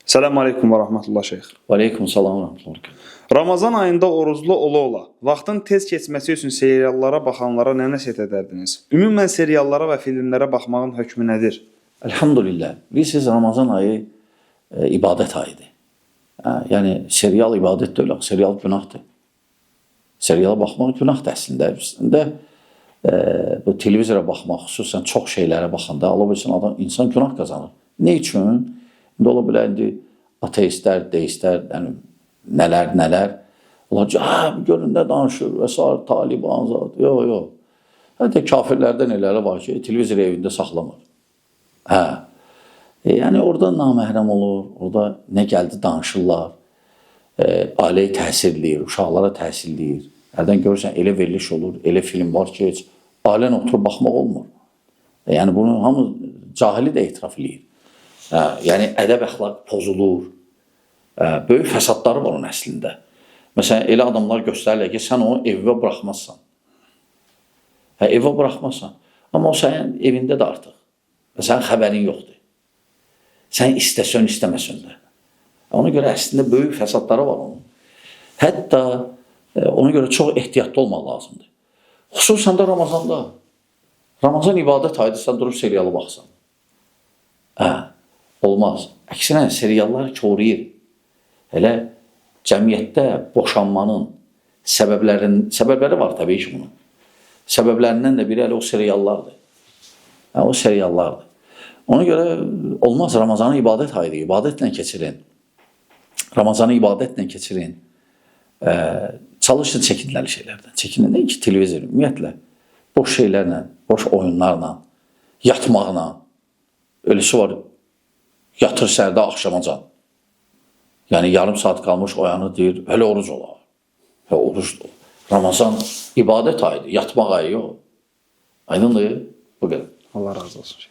Selamun Aleyküm və Rahmetullah Şeyx. Aleyküm salam və rahmetullah. Ramazan ayında oruclu ola-ola, vaxtın tez keçməsi üçün seriallara baxanlara nə nəsihət edərdiniz? Ümumən seriallara və filmlərə baxmağın hökmü nədir? Elhamdülillah. Bilirsiniz, Ramazan ayı ibadət ayıdır. Yəni, serial ibadət deyil, serial günahdır. Seriala baxmaq günahdır əslində. Əslində, bu televizora baxmaq, xüsusən çox şeylərə baxanda, Allah bilsin, insan günah qazanır. Ne üçün? İndi ola bilər, indi ateistlər, deistlər, yəni, nələr. Onlar ki, görün nə danışır və s. Taliban zat. Yox. Hətta kafirlərdən elələri var ki, televizor evində saxlamır. Yəni, orada naməhrəm olur, orada nə gəldi danışırlar, ailəyə təsirləyir, uşaqlara təsirləyir. Hərdən görürsən, elə veriliş olur, elə film var ki, heç ailən oturub baxmaq olmur. Yəni, bunu hamı cahili də etiraf edir. Yəni, ədəb əxlaq pozulur. Böyük fəsadları var onun əslində. Məsələn, elə adamlar göstərirlər ki, sən onu evə buraxmazsan. Evə buraxmazsan. Amma o sənin evində də artıq. Və sənin xəbərin yoxdur. Sən istəsən, istəməsən də. Ona görə əslində böyük fəsadları var onun. Hətta ona görə çox ehtiyatlı olmaq lazımdır. Xüsusən də Ramazanda. Ramazan ibadət ayıdır, sən durub serialı baxsan. Olmaz. Əksinə, seriallar koruyur. Elə cəmiyyətdə boşanmanın səbəbləri var təbii ki bunun. Səbəblərindən də biri elə o seriallardır. O seriallardır. Ona görə olmaz, Ramazanı ibadət ayıdır, ibadətlə keçirin. Ramazanı ibadətlə keçirin. Çalışın çəkinləri şeylərdən. Çəkinin deyil ki, televizor, ümumiyyətlə, boş şeylərlə, boş oyunlarla, yatmaqla. Öylesi var, yatır sərdə axşamacan. Yəni, yarım saat qalmış oyanı deyir, hələ oruc olar. Orucdur. Ramazan ibadət ayıdır, yatmaq ayı yox. Aydındır, bu qədər. Allah razı olsun.